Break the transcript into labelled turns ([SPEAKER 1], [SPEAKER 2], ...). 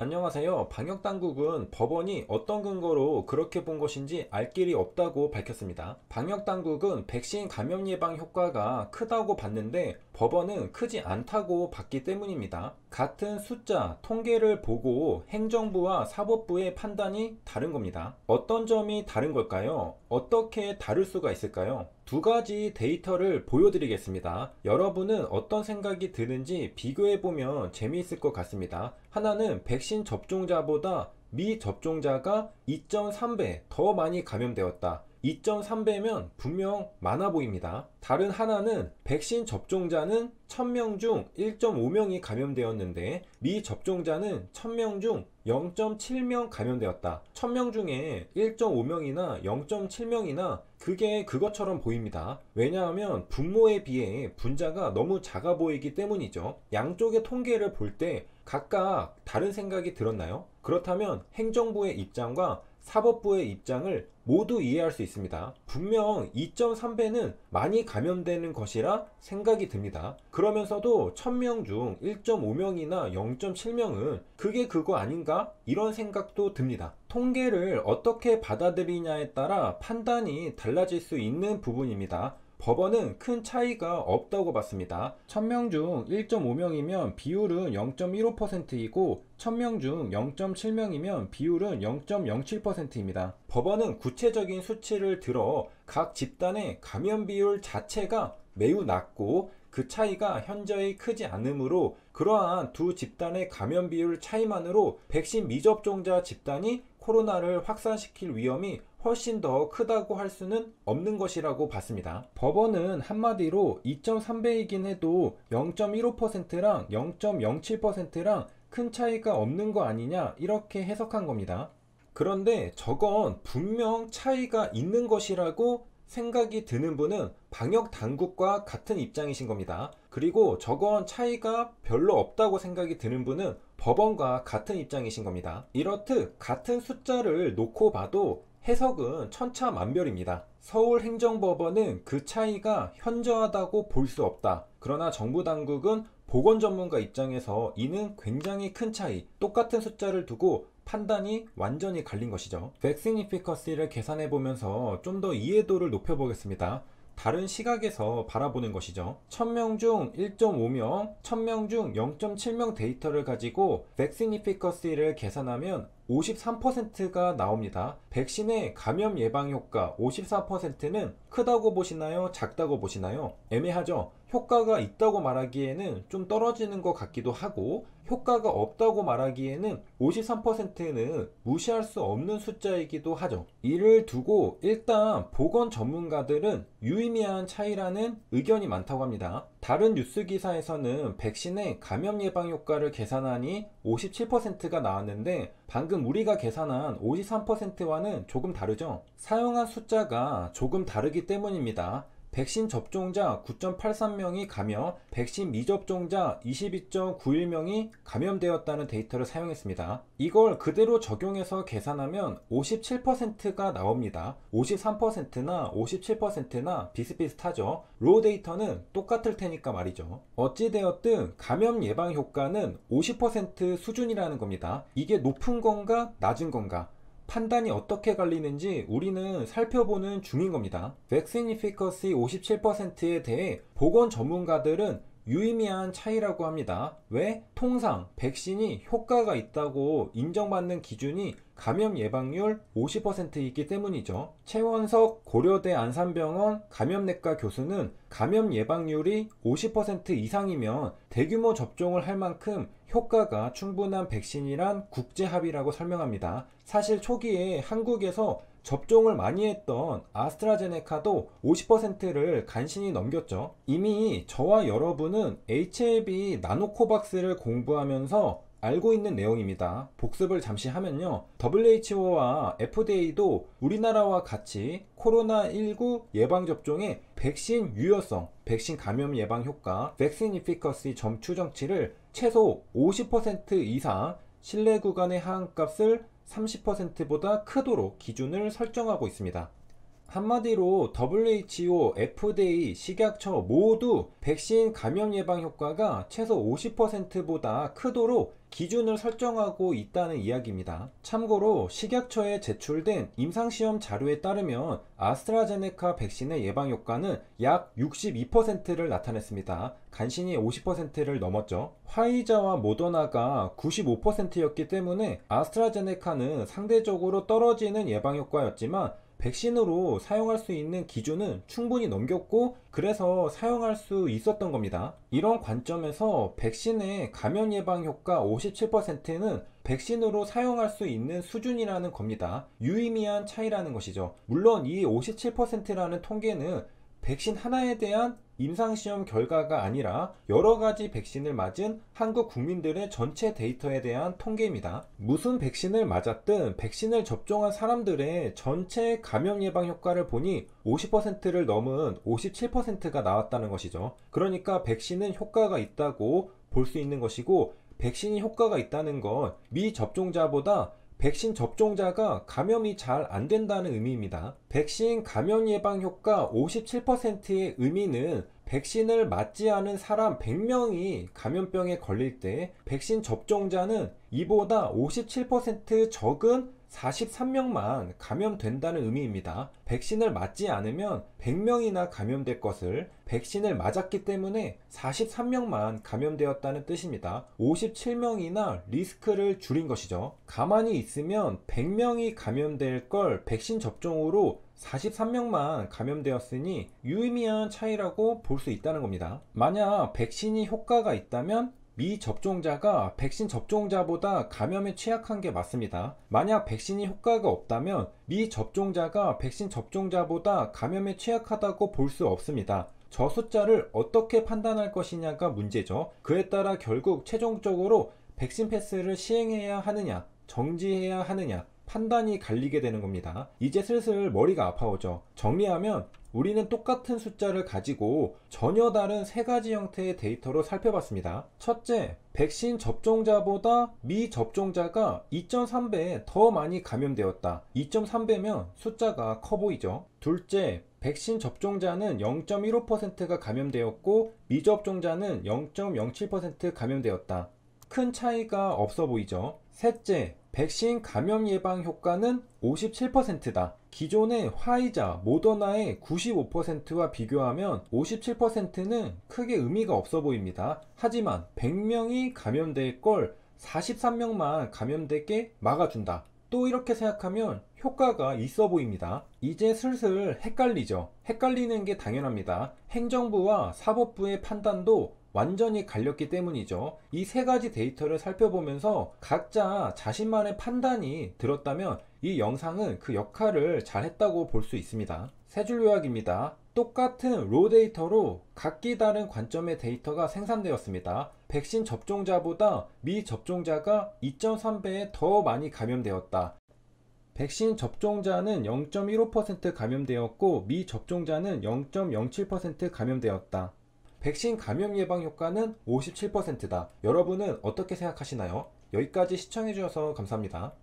[SPEAKER 1] 안녕하세요. 방역당국은 법원이 어떤 근거로 그렇게 본 것인지 알 길이 없다고 밝혔습니다. 방역당국은 백신 감염 예방 효과가 크다고 봤는데 법원은 크지 않다고 봤기 때문입니다. 같은 숫자, 통계를 보고 행정부와 사법부의 판단이 다른 겁니다. 어떤 점이 다른 걸까요? 어떻게 다를 수가 있을까요? 두 가지 데이터를 보여드리겠습니다. 여러분은 어떤 생각이 드는지 비교해보면 재미있을 것 같습니다. 하나는 백신 접종자보다 미접종자가 2.3배 더 많이 감염되었다. 2.3배면 분명 많아 보입니다. 다른 하나는 백신 접종자는 1000명 중 1.5명이 감염되었는데 미접종자는 1000명 중 0.7명 감염되었다. 1000명 중에 1.5명이나 0.7명이나 그게 그것처럼 보입니다. 왜냐하면 분모에 비해 분자가 너무 작아 보이기 때문이죠. 양쪽의 통계를 볼 때 각각 다른 생각이 들었나요? 그렇다면 행정부의 입장과 사법부의 입장을 모두 이해할 수 있습니다. 분명 2.3배는 많이 감염되는 것이라 생각이 듭니다. 그러면서도 1000명 중 1.5명이나 0.7명은 그게 그거 아닌가? 이런 생각도 듭니다. 통계를 어떻게 받아들이냐에 따라 판단이 달라질 수 있는 부분입니다. 법원은 큰 차이가 없다고 봤습니다. 1000명 중 1.5명이면 비율은 0.15%이고 1000명 중 0.7명이면 비율은 0.07%입니다. 법원은 구체적인 수치를 들어 각 집단의 감염 비율 자체가 매우 낮고 그 차이가 현저히 크지 않으므로 그러한 두 집단의 감염 비율 차이만으로 백신 미접종자 집단이 코로나를 확산시킬 위험이 훨씬 더 크다고 할 수는 없는 것이라고 봤습니다. 법원은 한마디로 2.3배이긴 해도 0.15%랑 0.07%랑 큰 차이가 없는 거 아니냐 이렇게 해석한 겁니다. 그런데 저건 분명 차이가 있는 것이라고 생각이 드는 분은 방역 당국과 같은 입장이신 겁니다. 그리고 저건 차이가 별로 없다고 생각이 드는 분은 법원과 같은 입장이신 겁니다. 이렇듯 같은 숫자를 놓고 봐도 해석은 천차만별입니다. 서울행정법원은 그 차이가 현저하다고 볼 수 없다. 그러나 정부 당국은 보건 전문가 입장에서 이는 굉장히 큰 차이, 똑같은 숫자를 두고 판단이 완전히 갈린 것이죠. 백신 이피커시를 계산해 보면서 좀 더 이해도를 높여 보겠습니다. 다른 시각에서 바라보는 것이죠. 1000명 중 1.5명, 1000명 중 0.7명 데이터를 가지고 백신 이피커시를 계산하면 53%가 나옵니다. 백신의 감염 예방 효과 54%는 크다고 보시나요? 작다고 보시나요? 애매하죠? 효과가 있다고 말하기에는 좀 떨어지는 것 같기도 하고 효과가 없다고 말하기에는 53%는 무시할 수 없는 숫자이기도 하죠. 이를 두고 일단 보건 전문가들은 유의미한 차이라는 의견이 많다고 합니다. 다른 뉴스 기사에서는 백신의 감염 예방 효과를 계산하니 57%가 나왔는데 방금 우리가 계산한 53%와는 조금 다르죠. 사용한 숫자가 조금 다르기 때문입니다. 백신 접종자 9.83명이 감염, 백신 미접종자 22.91명이 감염되었다는 데이터를 사용했습니다. 이걸 그대로 적용해서 계산하면 57%가 나옵니다. 53%나 57%나 비슷비슷하죠. 로 데이터는 똑같을 테니까 말이죠. 어찌되었든 감염 예방 효과는 50% 수준이라는 겁니다. 이게 높은 건가 낮은 건가? 판단이 어떻게 갈리는지 우리는 살펴보는 중인 겁니다. 백신 이피커시 57%에 대해 보건 전문가들은 유의미한 차이라고 합니다. 왜? 통상 백신이 효과가 있다고 인정받는 기준이 감염 예방률 50%이기 때문이죠. 최원석 고려대 안산병원 감염내과 교수는 감염 예방률이 50% 이상이면 대규모 접종을 할 만큼 효과가 충분한 백신이란 국제 합의라고 설명합니다. 사실 초기에 한국에서 접종을 많이 했던 아스트라제네카도 50%를 간신히 넘겼죠. 이미 저와 여러분은 HIV 나노코박스를 공부하면서 알고 있는 내용입니다. 복습을 잠시 하면요. WHO와 FDA도 우리나라와 같이 코로나19 예방접종의 백신 유효성, 백신 감염 예방 효과, 백신 이피커시 점 추정치를 최소 50% 이상 신뢰 구간의 하한값을 30%보다 크도록 기준을 설정하고 있습니다. 한마디로 WHO, FDA, 식약처 모두 백신 감염 예방 효과가 최소 50%보다 크도록 기준을 설정하고 있다는 이야기입니다. 참고로 식약처에 제출된 임상시험 자료에 따르면 아스트라제네카 백신의 예방 효과는 약 62%를 나타냈습니다. 간신히 50%를 넘었죠. 화이자와 모더나가 95%였기 때문에 아스트라제네카는 상대적으로 떨어지는 예방 효과였지만 백신으로 사용할 수 있는 기준은 충분히 넘겼고 그래서 사용할 수 있었던 겁니다. 이런 관점에서 백신의 감염 예방 효과 57%는 백신으로 사용할 수 있는 수준이라는 겁니다. 유의미한 차이라는 것이죠. 물론 이 57%라는 통계는 백신 하나에 대한 임상시험 결과가 아니라 여러가지 백신을 맞은 한국 국민들의 전체 데이터에 대한 통계입니다. 무슨 백신을 맞았든 백신을 접종한 사람들의 전체 감염 예방 효과를 보니 50%를 넘은 57%가 나왔다는 것이죠. 그러니까 백신은 효과가 있다고 볼 수 있는 것이고, 백신이 효과가 있다는 건 미접종자보다 백신 접종자가 감염이 잘 안 된다는 의미입니다. 백신 감염 예방 효과 57%의 의미는 백신을 맞지 않은 사람 100명이 감염병에 걸릴 때 백신 접종자는 이보다 57% 적은 43명만 감염된다는 의미입니다. 백신을 맞지 않으면 100명이나 감염될 것을 백신을 맞았기 때문에 43명만 감염되었다는 뜻입니다. 57명이나 리스크를 줄인 것이죠. 가만히 있으면 100명이 감염될 걸 백신 접종으로 43명만 감염되었으니 유의미한 차이라고 볼 수 있다는 겁니다. 만약 백신이 효과가 있다면 미접종자가 백신 접종자보다 감염에 취약한 게 맞습니다. 만약 백신이 효과가 없다면 미접종자가 백신 접종자보다 감염에 취약하다고 볼 수 없습니다. 저 숫자를 어떻게 판단할 것이냐가 문제죠. 그에 따라 결국 최종적으로 백신 패스를 시행해야 하느냐, 정지해야 하느냐 판단이 갈리게 되는 겁니다. 이제 슬슬 머리가 아파오죠. 정리하면 우리는 똑같은 숫자를 가지고 전혀 다른 세 가지 형태의 데이터로 살펴봤습니다. 첫째, 백신 접종자보다 미접종자가 2.3배 더 많이 감염되었다. 2.3배면 숫자가 커 보이죠. 둘째, 백신 접종자는 0.15%가 감염되었고 미접종자는 0.07% 감염되었다. 큰 차이가 없어 보이죠. 셋째, 백신 감염 예방 효과는 57%다. 기존의 화이자, 모더나의 95%와 비교하면 57%는 크게 의미가 없어 보입니다. 하지만 100명이 감염될 걸 43명만 감염되게 막아준다. 또 이렇게 생각하면 효과가 있어 보입니다. 이제 슬슬 헷갈리죠. 헷갈리는 게 당연합니다. 행정부와 사법부의 판단도 완전히 갈렸기 때문이죠. 이 세 가지 데이터를 살펴보면서 각자 자신만의 판단이 들었다면 이 영상은 그 역할을 잘 했다고 볼 수 있습니다. 세 줄 요약입니다. 똑같은 로 데이터로 각기 다른 관점의 데이터가 생산되었습니다. 백신 접종자보다 미접종자가 2.3배 더 많이 감염되었다. 백신 접종자는 0.15% 감염되었고 미접종자는 0.07% 감염되었다. 백신 감염 예방 효과는 57%다. 여러분은 어떻게 생각하시나요? 여기까지 시청해주셔서 감사합니다.